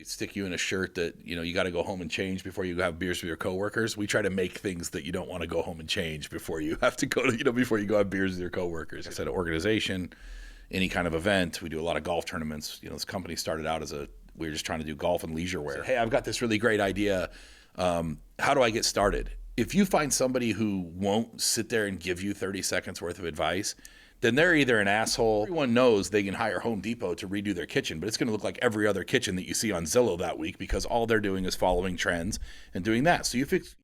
stick you in a shirt that, you got to go home and change before you have beers with your coworkers. We try to make things that you don't want to go home and change before you have to go to, before you go have beers with your coworkers. I said organization, any kind of event. We do a lot of golf tournaments. This company started out we were just trying to do golf and leisure wear. Hey, I've got this really great idea. How do I get started? If you find somebody who won't sit there and give you 30 seconds worth of advice, then they're either an asshole. Everyone knows they can hire Home Depot to redo their kitchen, but it's going to look like every other kitchen that you see on Zillow that week because all they're doing is following trends and doing that. So you fix.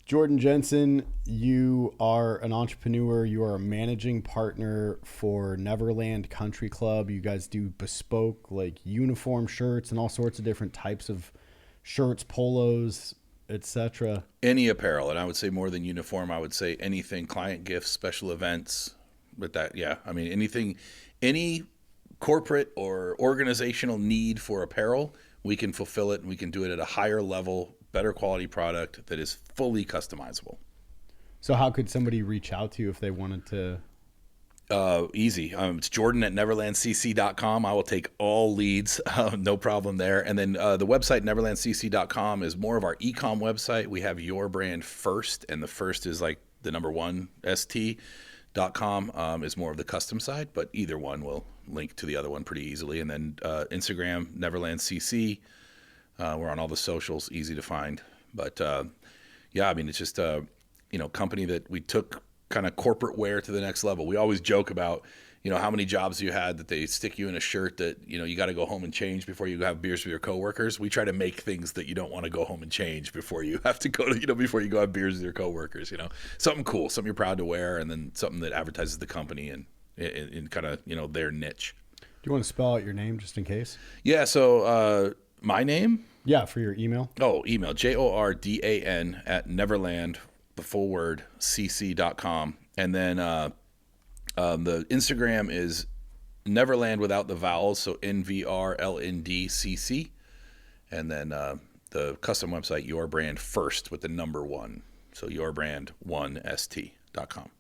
Jordan Jensen, you are an entrepreneur. You are a managing partner for Neverland Country Club. You guys do bespoke like uniform shirts and all sorts of different types of shirts, polos, etc. Any apparel, and I would say more than uniform, I would say anything, client gifts, special events, with that, yeah. I mean, anything, any corporate or organizational need for apparel, we can fulfill it, and we can do it at a higher level, better quality product that is fully customizable. So how could somebody reach out to you if they wanted to? Easy. It's Jordan at neverlandcc.com. I will take all leads. No problem there. And then the website, neverlandcc.com, is more of our e-com website. We have your brand first, and the first is like the number one, st.com, is more of the custom side, but either one will link to the other one pretty easily. And then Instagram, neverlandcc. We're on all the socials, easy to find. But yeah, I mean, it's just a company that we took kind of corporate wear to the next level. We always joke about, how many jobs you had that they stick you in a shirt that, you got to go home and change before you have beers with your coworkers. We try to make things that you don't want to go home and change before you have to go to, before you go have beers with your coworkers, something cool, something you're proud to wear, and then something that advertises the company and in kind of, their niche. Do you want to spell out your name just in case? Yeah. So my name? Yeah, for your email. Oh, email, JORDAN at Neverland, the full word, cc.com. And then the Instagram is Neverland without the vowels, so NVRLNDCC. And then the custom website, Your Brand First with the number 1. So yourbrand1st.com.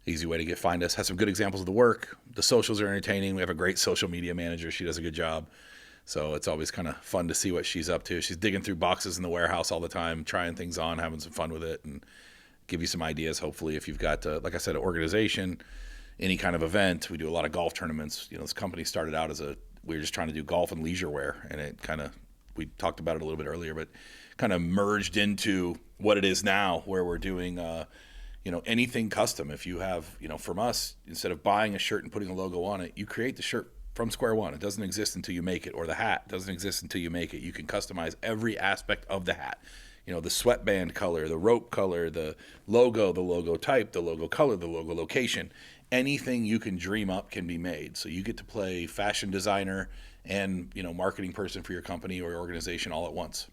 Easy way to find us. Has some good examples of the work. The socials are entertaining. We have a great social media manager. She does a good job. So it's always kind of fun to see what she's up to. She's digging through boxes in the warehouse all the time, trying things on, having some fun with it, and give you some ideas, hopefully, if you've got, like I said, an organization, any kind of event. We do a lot of golf tournaments. This company started out we were just trying to do golf and leisure wear, and it kind of, we talked about it a little bit earlier, but kind of merged into what it is now, where we're doing, anything custom. If you have, from us, instead of buying a shirt and putting a logo on it, you create the shirt from square one. It doesn't exist until you make it, or the hat doesn't exist until you make it. You can customize every aspect of the hat. The sweatband color, the rope color, the logo type, the logo color, the logo location. Anything you can dream up can be made. So you get to play fashion designer and, marketing person for your company or your organization all at once.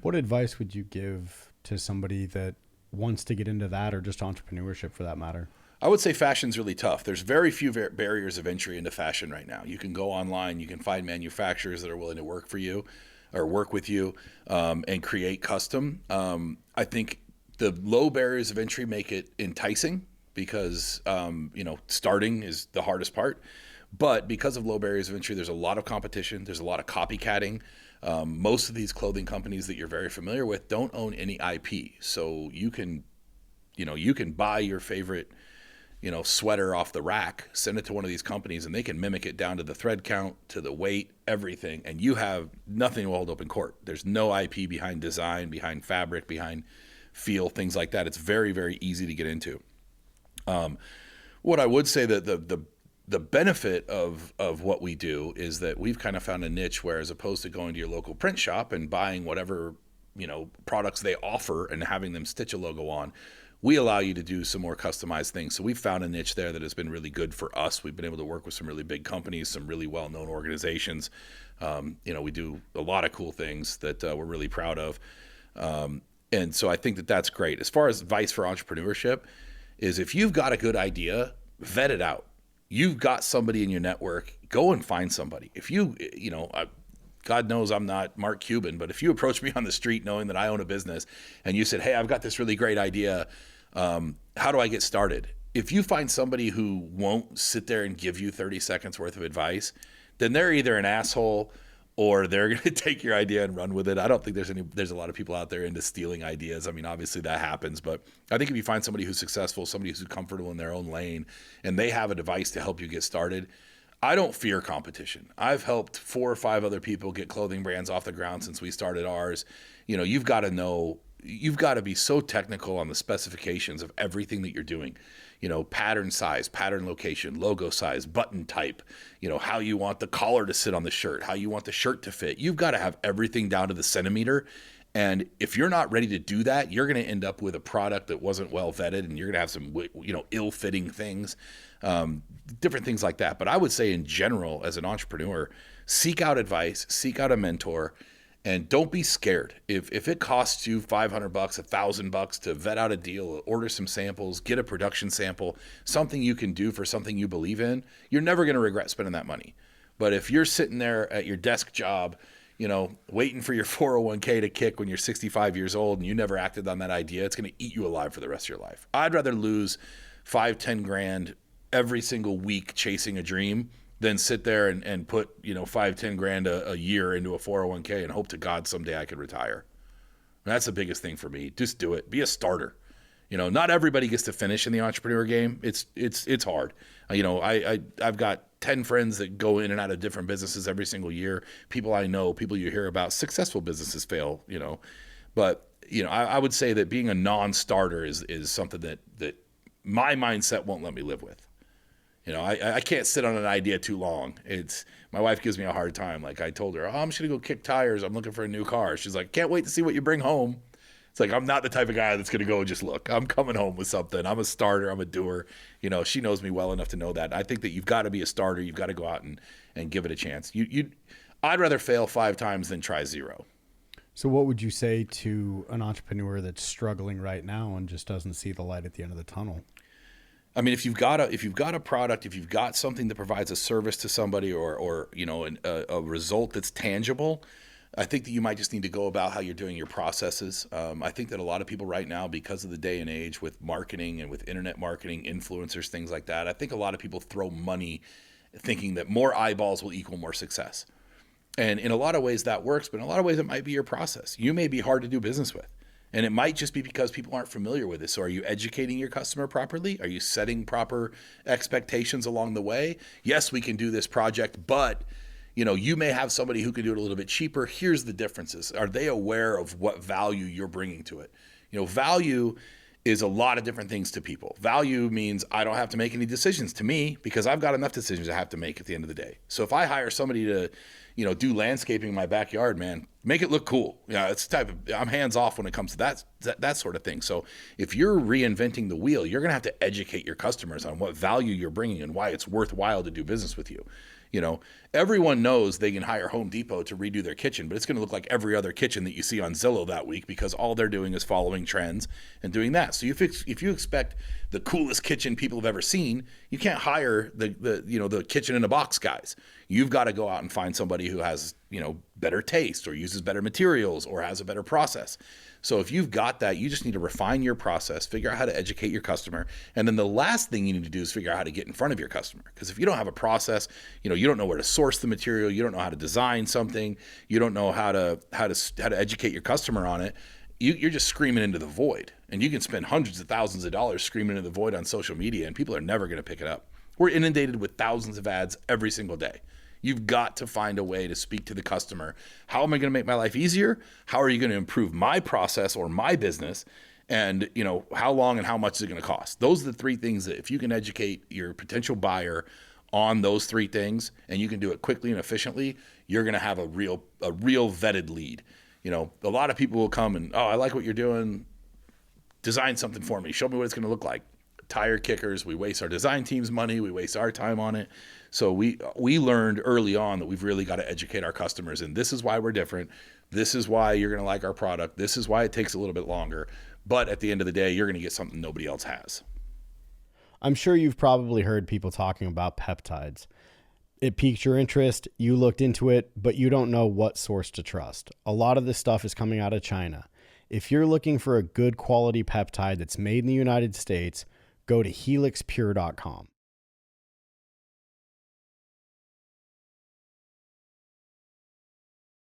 What advice would you give to somebody that wants to get into that, or just entrepreneurship for that matter? I would say fashion's really tough. There's very few barriers of entry into fashion right now. You can go online, you can find manufacturers that are willing to work for you or work with you and create custom. I think the low barriers of entry make it enticing because, starting is the hardest part. But because of low barriers of entry, there's a lot of competition. There's a lot of copycatting. Most of these clothing companies that you're very familiar with don't own any IP. So you can buy your favorite sweater off the rack, send it to one of these companies, and they can mimic it down to the thread count, to the weight, everything. And you have nothing to hold up in court. There's no IP behind design, behind fabric, behind feel, things like that. It's very, very easy to get into. What I would say that the benefit of what we do is that we've kind of found a niche where, as opposed to going to your local print shop and buying whatever, products they offer and having them stitch a logo on, we allow you to do some more customized things. So we've found a niche there that has been really good for us. We've been able to work with some really big companies, some really well-known organizations. We do a lot of cool things that we're really proud of. And so I think that that's great. As far as advice for entrepreneurship is, if you've got a good idea, vet it out. You've got somebody in your network, go and find somebody. If God knows I'm not Mark Cuban, but if you approach me on the street knowing that I own a business and you said, hey, I've got this really great idea, how do I get started? if you find somebody who won't sit there and give you 30 seconds worth of advice, then they're either an asshole or they're going to take your idea and run with it. I don't think there's a lot of people out there into stealing ideas. I mean, obviously that happens, but I think if you find somebody who's successful, somebody who's comfortable in their own lane, and they have a device to help you get started, I don't fear competition. I've helped 4 or 5 other people get clothing brands off the ground since we started ours. You know, you've got to be so technical on the specifications of everything that you're doing. You know, pattern size, pattern location, logo size, button type, you know, how you want the collar to sit on the shirt, how you want the shirt to fit. You've got to have everything down to the centimeter. And if you're not ready to do that, you're going to end up with a product that wasn't well vetted, and you're going to have some, you know, ill-fitting things, different things like that. But I would say in general, as an entrepreneur, seek out advice, seek out a mentor, and don't be scared. If it costs you $500, $1,000 to vet out a deal, order some samples, get a production sample, something you can do for something you believe in, you're never going to regret spending that money. But if you're sitting there at your desk job, you know, waiting for your 401k to kick when you're 65 years old and you never acted on that idea, it's going to eat you alive for the rest of your life. I'd rather lose 5-10 grand every single week chasing a dream than sit there and put, you know, 5-10 grand a year into a 401k and hope to God someday I could retire. And that's the biggest thing for me. Just do it. Be a starter. You know, not everybody gets to finish in the entrepreneur game. It's hard. You know, I've got 10 friends that go in and out of different businesses every single year. People I know, people you hear about, successful businesses fail, you know. But, you know, I would say that being a non-starter is something that my mindset won't let me live with. You know, I can't sit on an idea too long. My wife gives me a hard time. Like I told her, I'm just going to go kick tires. I'm looking for a new car. She's like, can't wait to see what you bring home. It's like, I'm not the type of guy that's going to go and just look. I'm coming home with something. I'm a starter. I'm a doer. You know, she knows me well enough to know that. I think that you've got to be a starter. You've got to go out and give it a chance. I'd rather fail 5 times than try 0. So what would you say to an entrepreneur that's struggling right now and just doesn't see the light at the end of the tunnel? I mean, if you've got a product, if you've got something that provides a service to somebody or you know, a result that's tangible, I think that you might just need to go about how you're doing your processes. I think that a lot of people right now, because of the day and age with marketing and with internet marketing, influencers, things like that, I think a lot of people throw money thinking that more eyeballs will equal more success. And in a lot of ways that works, but in a lot of ways it might be your process. You may be hard to do business with. And it might just be because people aren't familiar with it. So are you educating your customer properly? Are you setting proper expectations along the way? Yes, we can do this project, but you know, you may have somebody who can do it a little bit cheaper. Here's the differences. Are they aware of what value you're bringing to it? You know, value is a lot of different things to people. Value means I don't have to make any decisions to me because I've got enough decisions I have to make at the end of the day. So if I hire somebody to, you know, do landscaping in my backyard, man, make it look cool. Yeah, it's the type of, I'm hands off when it comes to that sort of thing. So if you're reinventing the wheel, you're going to have to educate your customers on what value you're bringing and why it's worthwhile to do business with you. You know, everyone knows they can hire Home Depot to redo their kitchen, but it's going to look like every other kitchen that you see on Zillow that week because all they're doing is following trends and doing that. So if you expect the coolest kitchen people have ever seen, you can't hire the kitchen in a box guys. You've got to go out and find somebody who has, you know, better taste or uses better materials or has a better process. So if you've got that, you just need to refine your process, figure out how to educate your customer. And then the last thing you need to do is figure out how to get in front of your customer. Because if you don't have a process, you know, you don't know where to source the material, you don't know how to design something, you don't know how to educate your customer on it, you're just screaming into the void. And you can spend hundreds of thousands of dollars screaming into the void on social media and people are never going to pick it up. We're inundated with thousands of ads every single day. You've got to find a way to speak to the customer. How am I going to make my life easier? How are you going to improve my process or my business? And, you know, how long and how much is it going to cost? Those are the 3 things that if you can educate your potential buyer on those 3 things and you can do it quickly and efficiently, you're going to have a real vetted lead. You know, a lot of people will come and, I like what you're doing. Design something for me. Show me what it's going to look like. Tire kickers. We waste our design team's money. We waste our time on it. So we learned early on that we've really got to educate our customers. And this is why we're different. This is why you're going to like our product. This is why it takes a little bit longer. But at the end of the day, you're going to get something nobody else has. I'm sure you've probably heard people talking about peptides. It piqued your interest. You looked into it, but you don't know what source to trust. A lot of this stuff is coming out of China. If you're looking for a good quality peptide that's made in the United States, go to helixpure.com.